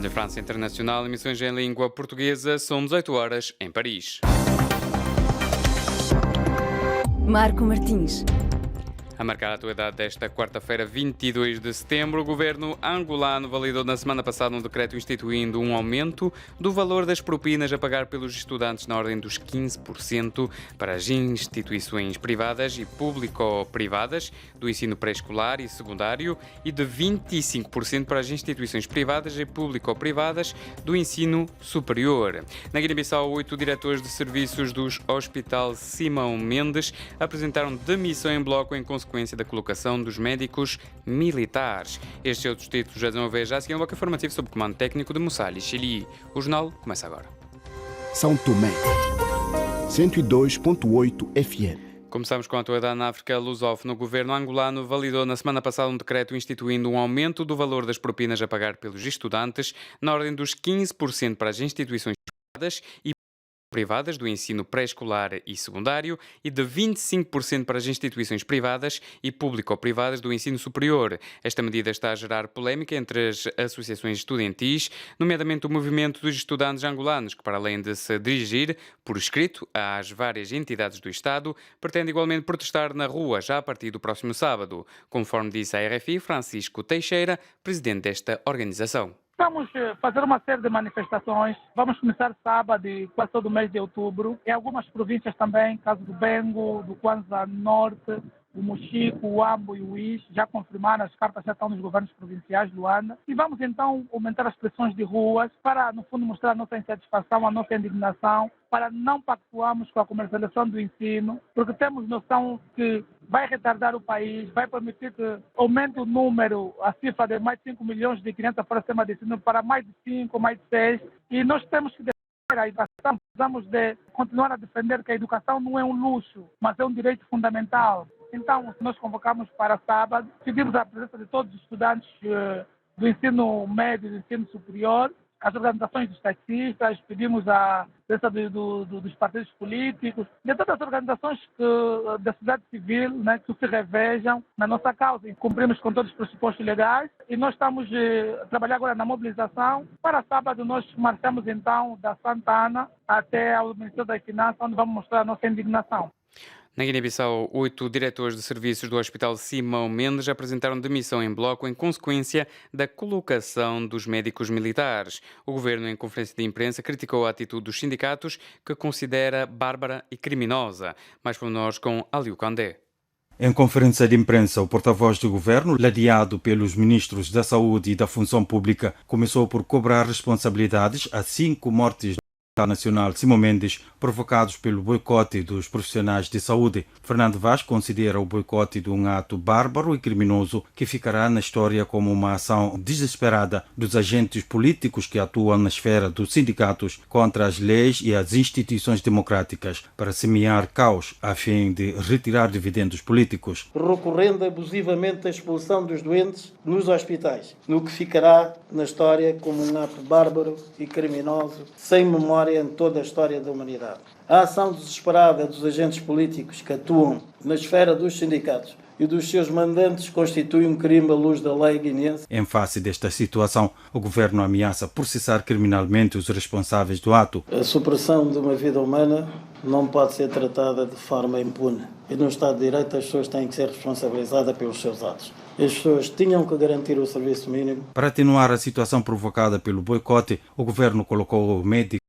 Rádio França Internacional, emissões em língua portuguesa, são 18 horas em Paris. Marco Martins. A marcar a atualidade desta quarta-feira, 22 de setembro, o governo angolano validou na semana passada um decreto instituindo um aumento do valor das propinas a pagar pelos estudantes na ordem dos 15% para as instituições privadas e público-privadas do ensino pré-escolar e secundário e de 25% para as instituições privadas e público-privadas do ensino superior. Na Guiné-Bissau, 8 diretores de serviços do Hospital Simão Mendes apresentaram demissão em bloco em consequência da colocação dos médicos militares. Estes e outros títulos já vão ver já a seguir um bloco informativo sob o comando técnico de Mussali Chili. O jornal começa agora. São Tomé, 102.8 FM. Começamos com a atualidade na África lusófona. O governo angolano validou na semana passada um decreto instituindo um aumento do valor das propinas a pagar pelos estudantes na ordem dos 15% para as instituições privadas e privadas do ensino pré-escolar e secundário e de 25% para as instituições privadas e público-privadas do ensino superior. Esta medida está a gerar polémica entre as associações estudantis, nomeadamente o movimento dos estudantes angolanos, que para além de se dirigir por escrito às várias entidades do Estado, pretende igualmente protestar na rua já a partir do próximo sábado, conforme disse à RFI Francisco Teixeira, presidente desta organização. Vamos fazer uma série de manifestações. Vamos começar sábado e quase todo o mês de outubro. Em algumas províncias também, caso do Bengo, do Kwanza Norte, o Mochico, o Ambo e o Uís, já confirmaram, as cartas já estão nos governos provinciais de Luanda. E vamos então aumentar as pressões de ruas para, no fundo, mostrar a nossa insatisfação, a nossa indignação, para não pactuarmos com a comercialização do ensino, porque temos noção que vai retardar o país, vai permitir que aumente o número, a cifra de mais de 5 milhões de crianças para o sistema de ensino para mais de 5, mais de 6, e nós temos que defender a educação, precisamos de continuar a defender que a educação não é um luxo, mas é um direito fundamental. Então, nós convocamos para sábado, pedimos a presença de todos os estudantes do ensino médio e do ensino superior, as organizações dos taxistas, pedimos a presença dos partidos políticos, de todas as organizações da sociedade civil, né, que se revejam na nossa causa. E cumprimos com todos os pressupostos legais e nós estamos a trabalhar agora na mobilização. Para sábado nós marchamos então da Santana até ao Ministério das Finanças, onde vamos mostrar a nossa indignação. Na Guiné-Bissau, 8 diretores de serviços do Hospital Simão Mendes apresentaram demissão em bloco em consequência da colocação dos médicos militares. O governo, em conferência de imprensa, criticou a atitude dos sindicatos, que considera bárbara e criminosa. Mais por nós com Aliu Candé. Em conferência de imprensa, o porta-voz do governo, ladeado pelos ministros da Saúde e da Função Pública, começou por cobrar responsabilidades a 5 mortes nacional Simão Mendes, provocados pelo boicote dos profissionais de saúde. Fernando Vaz considera o boicote de um ato bárbaro e criminoso que ficará na história como uma ação desesperada dos agentes políticos que atuam na esfera dos sindicatos contra as leis e as instituições democráticas para semear caos a fim de retirar dividendos políticos. Recorrendo abusivamente à expulsão dos doentes nos hospitais, no que ficará na história como um ato bárbaro e criminoso, sem memória em toda a história da humanidade. A ação desesperada dos agentes políticos que atuam na esfera dos sindicatos e dos seus mandantes constitui um crime à luz da lei guineense. Em face desta situação, o governo ameaça processar criminalmente os responsáveis do ato. A supressão de uma vida humana não pode ser tratada de forma impune. E no Estado de Direito as pessoas têm que ser responsabilizadas pelos seus atos. As pessoas tinham que garantir o serviço mínimo. Para atenuar a situação provocada pelo boicote, o governo colocou médicos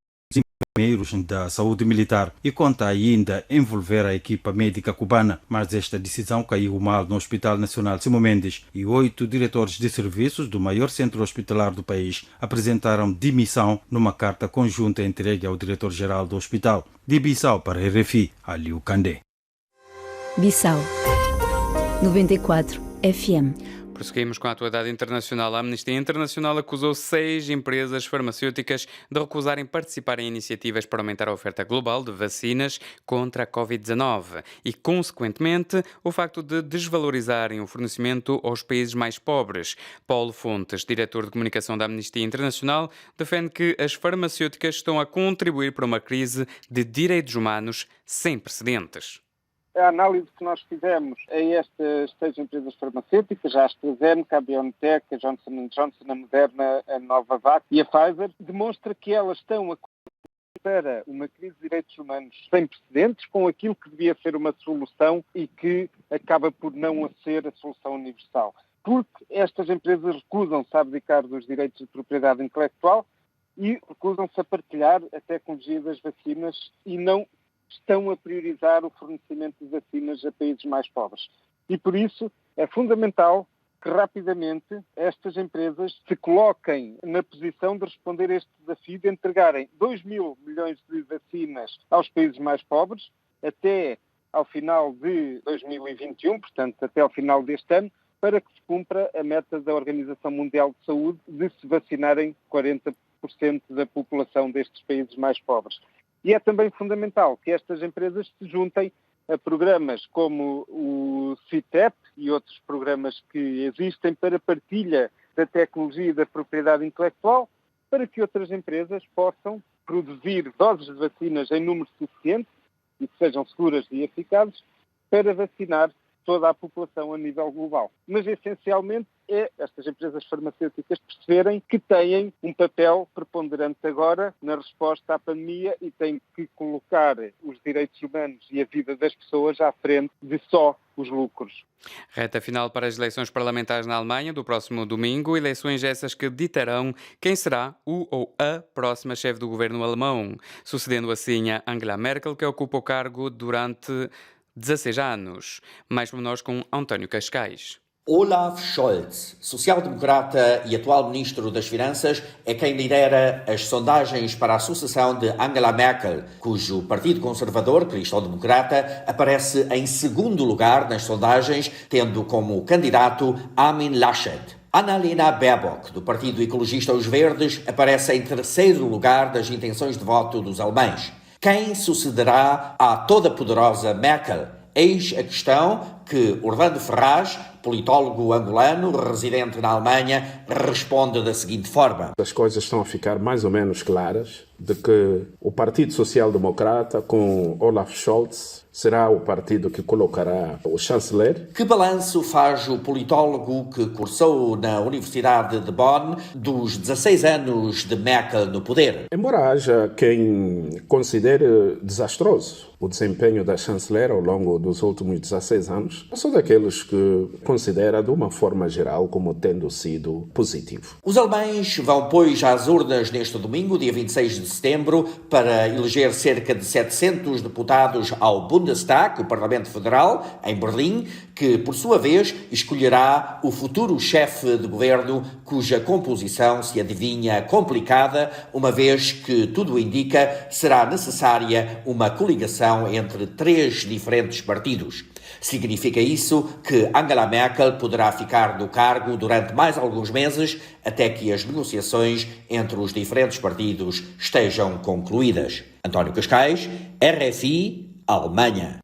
enfermeiros da saúde militar e conta ainda envolver a equipa médica cubana, mas esta decisão caiu mal no Hospital Nacional Simão Mendes e 8 diretores de serviços do maior centro hospitalar do país apresentaram demissão numa carta conjunta entregue ao diretor-geral do hospital. De Bissau para RFI, Aliu Candé. Bissau 94 FM. Prosseguimos com a atualidade internacional. A Amnistia Internacional acusou 6 empresas farmacêuticas de recusarem participar em iniciativas para aumentar a oferta global de vacinas contra a Covid-19 e, consequentemente, o facto de desvalorizarem o fornecimento aos países mais pobres. Paulo Fontes, diretor de comunicação da Amnistia Internacional, defende que as farmacêuticas estão a contribuir para uma crise de direitos humanos sem precedentes. a análise que nós fizemos a estas 6 empresas farmacêuticas, a AstraZeneca, a BioNTech, a Johnson & Johnson, a Moderna, a Novavax e a Pfizer, demonstra que elas estão a para uma crise de direitos humanos sem precedentes, com aquilo que devia ser uma solução e que acaba por não ser a solução universal. Porque estas empresas recusam-se a abdicar dos direitos de propriedade intelectual e recusam-se a partilhar a tecnologia das vacinas e não estão a priorizar o fornecimento de vacinas a países mais pobres. E por isso é fundamental que rapidamente estas empresas se coloquem na posição de responder a este desafio de entregarem 2.000 milhões de vacinas aos países mais pobres até ao final de 2021, portanto até ao final deste ano, para que se cumpra a meta da Organização Mundial de Saúde de se vacinarem 40% da população destes países mais pobres. E é também fundamental que estas empresas se juntem a programas como o CITEP e outros programas que existem para partilha da tecnologia e da propriedade intelectual, para que outras empresas possam produzir doses de vacinas em número suficiente e que sejam seguras e eficazes para vacinar toda a população a nível global. Mas, essencialmente, é estas empresas farmacêuticas perceberem que têm um papel preponderante agora na resposta à pandemia e têm que colocar os direitos humanos e a vida das pessoas à frente de só os lucros. Reta final para as eleições parlamentares na Alemanha do próximo domingo, eleições essas que ditarão quem será o ou a próxima chefe do governo alemão, sucedendo assim a Angela Merkel, que ocupa o cargo durante 16 anos. Mais pormenores com António Cascais. Olaf Scholz, social-democrata e atual ministro das Finanças, é quem lidera as sondagens para a sucessão de Angela Merkel, cujo Partido Conservador Cristão-Democrata aparece em segundo lugar nas sondagens, tendo como candidato Armin Laschet. Annalena Baerbock, do Partido Ecologista Os Verdes, aparece em terceiro lugar das intenções de voto dos alemães. Quem sucederá à toda-poderosa Merkel? Eis a questão que Orlando Ferraz, politólogo angolano, residente na Alemanha, responde da seguinte forma. As coisas estão a ficar mais ou menos claras de que o Partido Social Democrata, com Olaf Scholz, será o partido que colocará o chanceler. Que balanço faz o politólogo que cursou na Universidade de Bonn dos 16 anos de Merkel no poder? Embora haja quem considere desastroso o desempenho da chanceler ao longo dos últimos 16 anos, eu sou daqueles que considera de uma forma geral como tendo sido positivo. Os alemães vão, pois, às urnas neste domingo, dia 26 de setembro, para eleger cerca de 700 deputados ao Bundestag, o Parlamento Federal, em Berlim, que, por sua vez, escolherá o futuro chefe de governo, cuja composição se adivinha complicada, uma vez que, tudo indica, será necessária uma coligação entre 3 diferentes partidos. Significa isso que Angela Merkel poderá ficar no cargo durante mais alguns meses, até que as negociações entre os diferentes partidos estejam concluídas. António Cascais, RFI, Alemanha.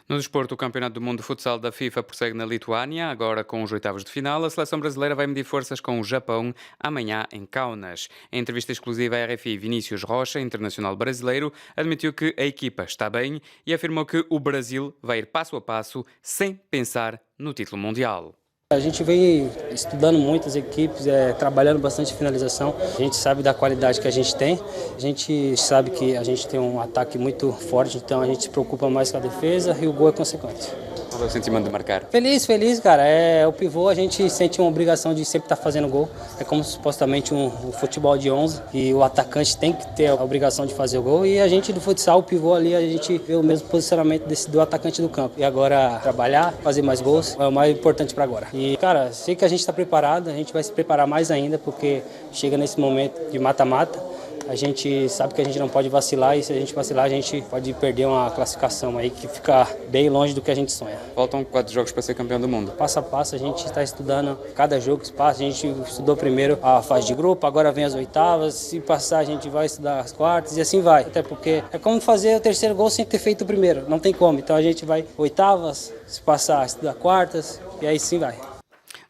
No desporto, o Campeonato do Mundo de Futsal da FIFA prossegue na Lituânia, agora com os oitavos de final. A seleção brasileira vai medir forças com o Japão amanhã em Kaunas. Em entrevista exclusiva à RFI, Vinícius Rocha, internacional brasileiro, admitiu que a equipa está bem e afirmou que o Brasil vai ir passo a passo sem pensar no título mundial. A gente vem estudando muitas equipes, trabalhando bastante finalização. A gente sabe da qualidade que a gente tem. A gente sabe que a gente tem um ataque muito forte, então a gente se preocupa mais com a defesa e o gol é consequente. Qual é o sentimento de marcar? Feliz, cara. O pivô, a gente sente uma obrigação de sempre estar fazendo gol. É como supostamente um futebol de 11 e o atacante tem que ter a obrigação de fazer o gol. E a gente do futsal, o pivô ali, a gente vê o mesmo posicionamento do atacante do campo. E agora trabalhar, fazer mais gols é o mais importante para agora. E, cara, sei que a gente está preparado, a gente vai se preparar mais ainda, porque chega nesse momento de mata-mata. A gente sabe que a gente não pode vacilar e se a gente vacilar a gente pode perder uma classificação aí que fica bem longe do que a gente sonha. Faltam 4 jogos para ser campeão do mundo. Passo a passo a gente está estudando cada jogo que passa. A gente estudou primeiro a fase de grupo, agora vem as oitavas. Se passar a gente vai estudar as quartas e assim vai. Até porque é como fazer o terceiro gol sem ter feito o primeiro. Não tem como. Então a gente vai oitavas, se passar estudar quartas e aí sim vai.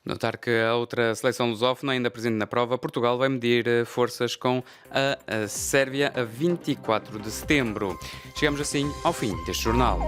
Notar que a outra seleção lusófona, ainda presente na prova, Portugal, vai medir forças com a Sérvia a 24 de setembro. Chegamos assim ao fim deste jornal.